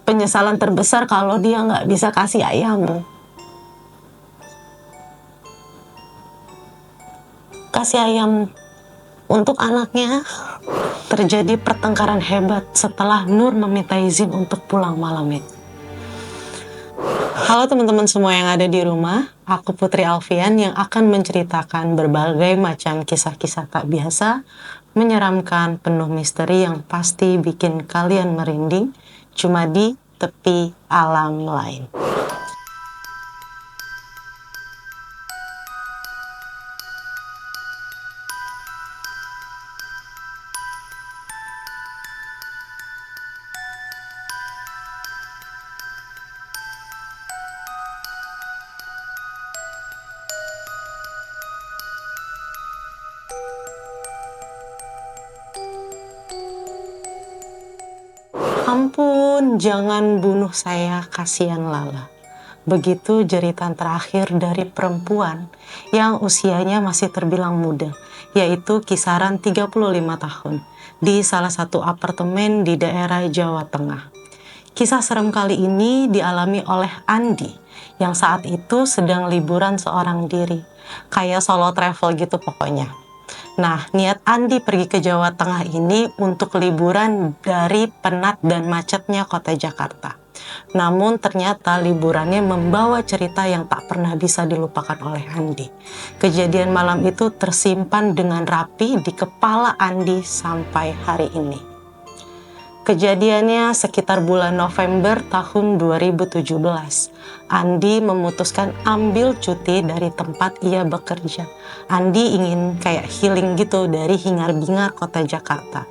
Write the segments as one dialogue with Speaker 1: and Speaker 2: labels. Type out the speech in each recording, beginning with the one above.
Speaker 1: penyesalan terbesar kalau dia nggak bisa kasih ayahmu. Kasih ayam untuk anaknya. Terjadi pertengkaran hebat setelah Nur meminta izin untuk pulang malam itu. Halo teman-teman semua yang ada di rumah, aku Putri Alfian yang akan menceritakan berbagai macam kisah-kisah tak biasa, menyeramkan, penuh misteri yang pasti bikin kalian merinding, cuma di tepi alam lain. Ampun, jangan bunuh saya, kasihan Lala. Begitu jeritan terakhir dari perempuan yang usianya masih terbilang muda, yaitu kisaran 35 tahun, di salah satu apartemen di daerah Jawa Tengah. Kisah serem kali ini dialami oleh Andi, yang saat itu sedang liburan seorang diri. Kayak solo travel gitu pokoknya. Nah, niat Andi pergi ke Jawa Tengah ini untuk liburan dari penat dan macetnya kota Jakarta. Namun ternyata liburannya membawa cerita yang tak pernah bisa dilupakan oleh Andi. Kejadian malam itu tersimpan dengan rapi di kepala Andi sampai hari ini. Kejadiannya sekitar bulan November tahun 2017. Andi memutuskan ambil cuti dari tempat ia bekerja. Andi ingin kayak healing gitu dari hingar-bingar kota Jakarta.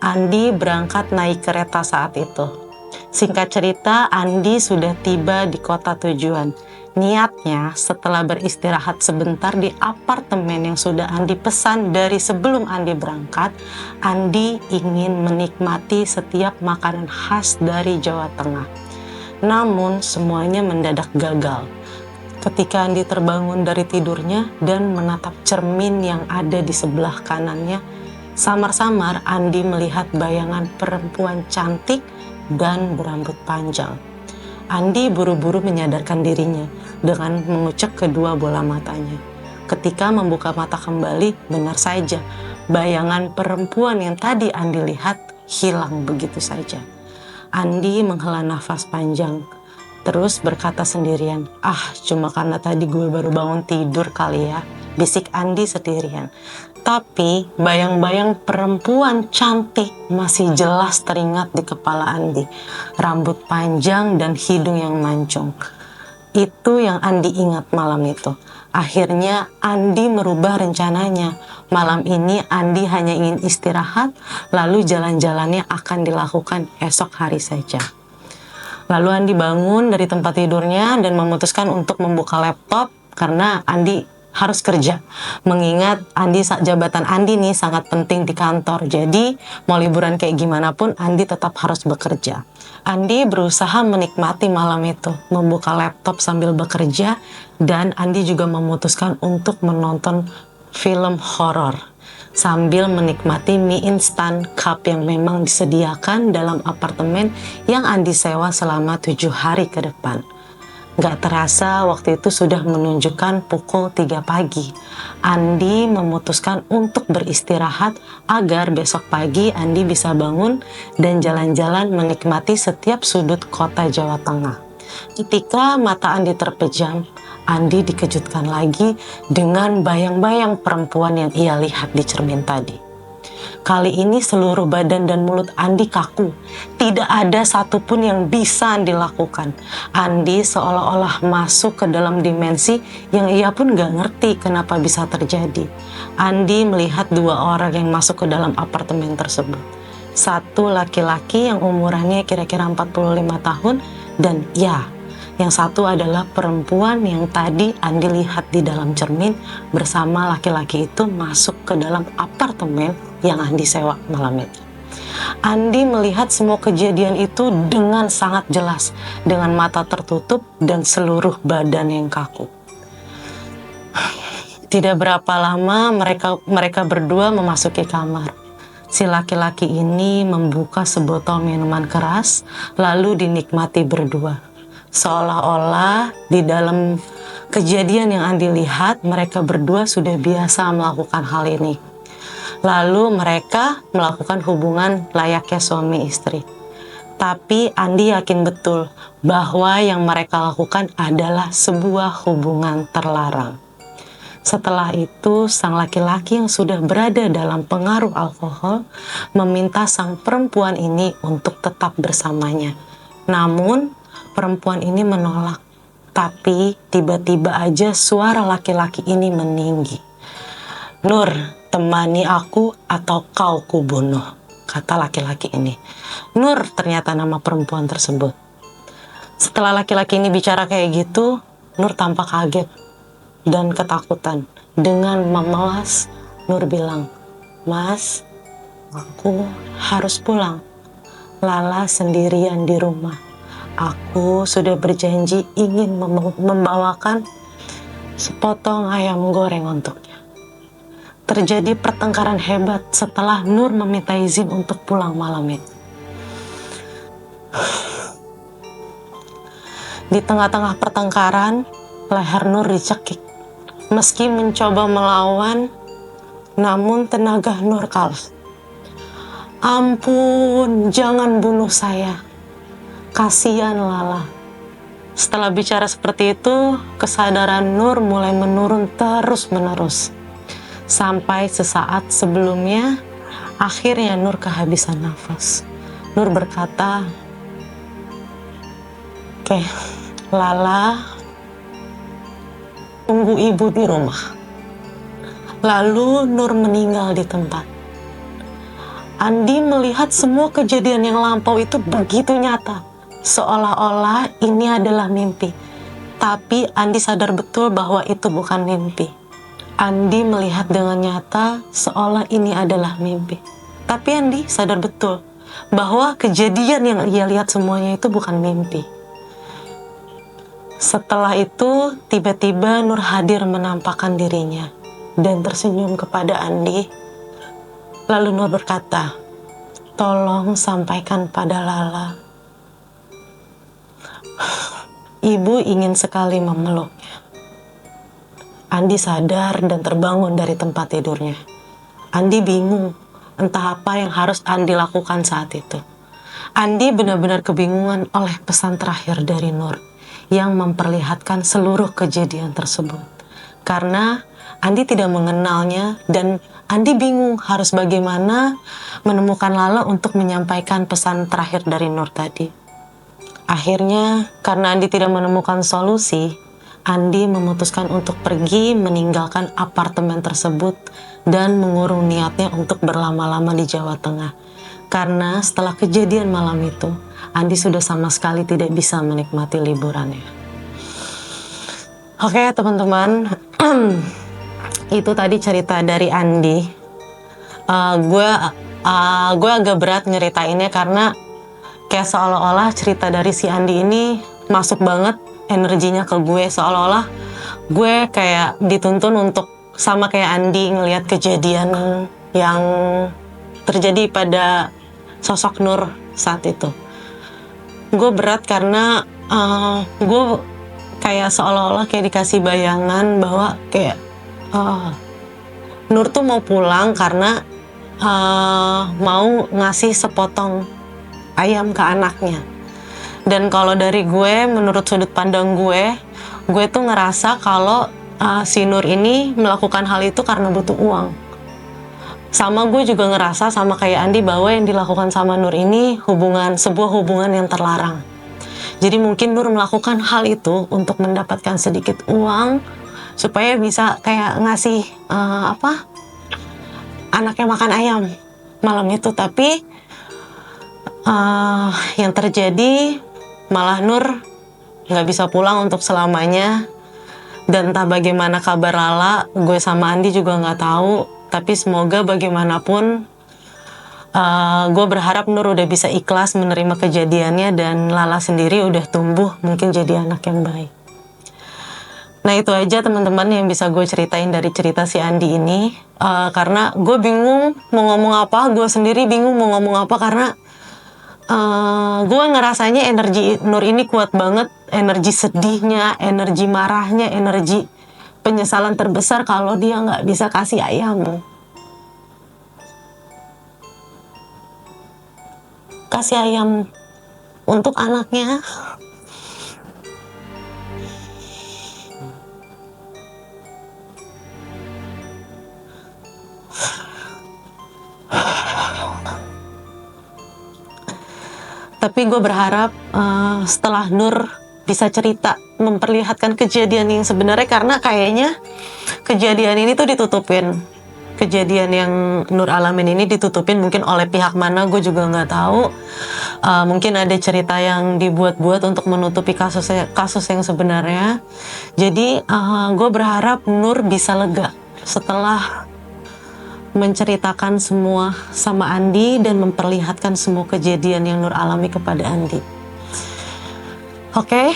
Speaker 1: Andi berangkat naik kereta saat itu. Singkat cerita, Andi sudah tiba di kota tujuan. Niatnya setelah beristirahat sebentar di apartemen yang sudah Andi pesan dari sebelum Andi berangkat, Andi ingin menikmati setiap makanan khas dari Jawa Tengah. Namun semuanya mendadak gagal. Ketika Andi terbangun dari tidurnya dan menatap cermin yang ada di sebelah kanannya, samar-samar Andi melihat bayangan perempuan cantik dan berambut panjang. Andi buru-buru menyadarkan dirinya dengan mengucek kedua bola matanya. Ketika membuka mata kembali, benar saja, bayangan perempuan yang tadi Andi lihat hilang begitu saja. Andi menghela nafas panjang, terus berkata sendirian, cuma karena tadi gue baru bangun tidur kali ya, bisik Andi sendirian. Tapi bayang-bayang perempuan cantik masih jelas teringat di kepala Andi. Rambut panjang dan hidung yang mancung. Itu yang Andi ingat malam itu. Akhirnya Andi merubah rencananya. Malam ini Andi hanya ingin istirahat, lalu jalan-jalannya akan dilakukan esok hari saja. Lalu Andi bangun dari tempat tidurnya dan memutuskan untuk membuka laptop karena Andi harus kerja. Mengingat jabatan Andi nih sangat penting di kantor. Jadi mau liburan kayak gimana pun Andi tetap harus bekerja. Andi berusaha menikmati malam itu, membuka laptop sambil bekerja, dan Andi juga memutuskan untuk menonton film horor sambil menikmati mie instan cup yang memang disediakan dalam apartemen yang Andi sewa selama 7 hari ke depan. Gak terasa waktu itu sudah menunjukkan pukul 3 pagi. Andi memutuskan untuk beristirahat agar besok pagi Andi bisa bangun dan jalan-jalan menikmati setiap sudut kota Jawa Tengah. Ketika mata Andi terpejam, Andi dikejutkan lagi dengan bayang-bayang perempuan yang ia lihat di cermin tadi. Kali ini seluruh badan dan mulut Andi kaku. Tidak ada satupun yang bisa Andi lakukan. Andi seolah-olah masuk ke dalam dimensi yang ia pun gak ngerti kenapa bisa terjadi. Andi melihat 2 orang yang masuk ke dalam apartemen tersebut. Satu laki-laki yang umurannya kira-kira 45 tahun dan yang satu adalah perempuan yang tadi Andi lihat di dalam cermin bersama laki-laki itu masuk ke dalam apartemen yang Andi sewa malam itu. Andi melihat semua kejadian itu dengan sangat jelas, dengan mata tertutup dan seluruh badan yang kaku. Tidak berapa lama mereka berdua memasuki kamar. Si laki-laki ini membuka sebotol minuman keras, lalu dinikmati berdua. Seolah-olah di dalam kejadian yang Andi lihat, mereka berdua sudah biasa melakukan hal ini. Lalu mereka melakukan hubungan layaknya suami istri. Tapi Andi yakin betul bahwa yang mereka lakukan adalah sebuah hubungan terlarang. Setelah itu, sang laki-laki yang sudah berada dalam pengaruh alkohol meminta sang perempuan ini untuk tetap bersamanya. Namun, perempuan ini menolak. Tapi tiba-tiba aja suara laki-laki ini meninggi. "Nur, temani aku atau kau kubunuh," kata laki-laki ini. Nur ternyata nama perempuan tersebut. Setelah laki-laki ini bicara kayak gitu, Nur tampak kaget dan ketakutan. Dengan memelas, Nur bilang, "Mas, aku harus pulang. Lala sendirian di rumah. Aku sudah berjanji ingin membawakan sepotong ayam goreng untuknya." Terjadi pertengkaran hebat setelah Nur meminta izin untuk pulang malam itu. Di tengah-tengah pertengkaran, leher Nur dicekik. Meski mencoba melawan, namun tenaga Nur kalah. "Ampun, jangan bunuh saya. Kasihan Lala." Setelah bicara seperti itu, kesadaran Nur mulai menurun terus-menerus. Sampai sesaat sebelumnya, akhirnya Nur kehabisan nafas. Nur berkata, "Oke, Lala, tunggu ibu di rumah." Lalu Nur meninggal di tempat. Andi melihat semua kejadian yang lampau itu begitu nyata, seolah-olah ini adalah mimpi. Tapi Andi sadar betul bahwa itu bukan mimpi. Andi melihat dengan nyata seolah ini adalah mimpi. Tapi Andi sadar betul bahwa kejadian yang ia lihat semuanya itu bukan mimpi. Setelah itu, tiba-tiba Nur hadir menampakkan dirinya dan tersenyum kepada Andi. Lalu Nur berkata, "Tolong sampaikan pada Lala. Ibu ingin sekali memeluknya." Andi sadar dan terbangun dari tempat tidurnya. Andi bingung, entah apa yang harus Andi lakukan saat itu. Andi benar-benar kebingungan oleh pesan terakhir dari Nur yang memperlihatkan seluruh kejadian tersebut. Karena Andi tidak mengenalnya dan Andi bingung harus bagaimana menemukan Lala untuk menyampaikan pesan terakhir dari Nur tadi. Akhirnya, karena Andi tidak menemukan solusi, Andi memutuskan untuk pergi meninggalkan apartemen tersebut dan mengurung niatnya untuk berlama-lama di Jawa Tengah. Karena setelah kejadian malam itu, Andi sudah sama sekali tidak bisa menikmati liburannya. Oke teman-teman, itu tadi cerita dari Andi. Gue agak berat nyeritainnya karena kayak seolah-olah cerita dari si Andi ini masuk banget energinya ke gue, seolah-olah gue kayak dituntun untuk sama kayak Andi ngelihat kejadian yang terjadi pada sosok Nur saat itu. Gue berat karena gue kayak seolah-olah kayak dikasih bayangan bahwa kayak Nur tuh mau pulang karena mau ngasih sepotong ayam ke anaknya. Dan kalau dari gue, menurut sudut pandang gue tuh ngerasa kalau si Nur ini melakukan hal itu karena butuh uang. Sama gue juga ngerasa sama kayak Andi bahwa yang dilakukan sama Nur ini sebuah hubungan yang terlarang. Jadi mungkin Nur melakukan hal itu untuk mendapatkan sedikit uang supaya bisa kayak ngasih anaknya makan ayam malam itu. Tapi yang terjadi malah Nur nggak bisa pulang untuk selamanya. Dan entah bagaimana kabar Lala, gue sama Andi juga nggak tahu. Tapi semoga bagaimanapun, gue berharap Nur udah bisa ikhlas menerima kejadiannya dan Lala sendiri udah tumbuh mungkin jadi anak yang baik. Nah itu aja teman-teman yang bisa gue ceritain dari cerita si Andi ini. Karena gue bingung mau ngomong apa, gue sendiri bingung mau ngomong apa karena gue ngerasanya energi Nur ini kuat banget. Energi sedihnya, energi marahnya, energi penyesalan terbesar kalau dia nggak bisa kasih ayam. Kasih ayam untuk anaknya. Tapi gue berharap setelah Nur bisa cerita memperlihatkan kejadian yang sebenarnya, karena kayaknya kejadian ini tuh ditutupin. Kejadian yang Nur alamin ini ditutupin mungkin oleh pihak mana gue juga nggak tahu. Mungkin ada cerita yang dibuat-buat untuk menutupi kasus yang sebenarnya. Jadi gue berharap Nur bisa lega setelah menceritakan semua sama Andi dan memperlihatkan semua kejadian yang Nur alami kepada Andi. Oke,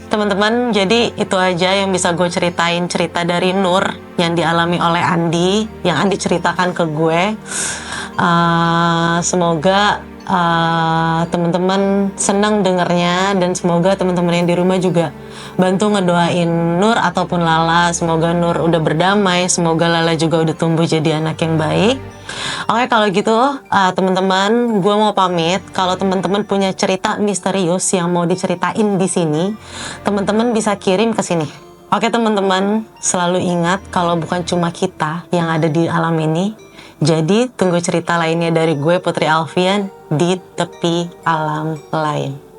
Speaker 1: teman-teman, jadi itu aja yang bisa gue ceritain, cerita dari Nur yang dialami oleh Andi, yang Andi ceritakan ke gue. Semoga teman-teman senang dengarnya, dan semoga teman-teman yang di rumah juga bantu ngedoain Nur ataupun Lala. Semoga Nur udah berdamai, semoga Lala juga udah tumbuh jadi anak yang baik. Oke, kalau gitu teman-teman, gue mau pamit. Kalau teman-teman punya cerita misterius yang mau diceritain di sini, teman-teman bisa kirim ke sini. Oke teman-teman, selalu ingat kalau bukan cuma kita yang ada di alam ini. Jadi tunggu cerita lainnya dari gue, Putri Alfian, di tepi alam lain.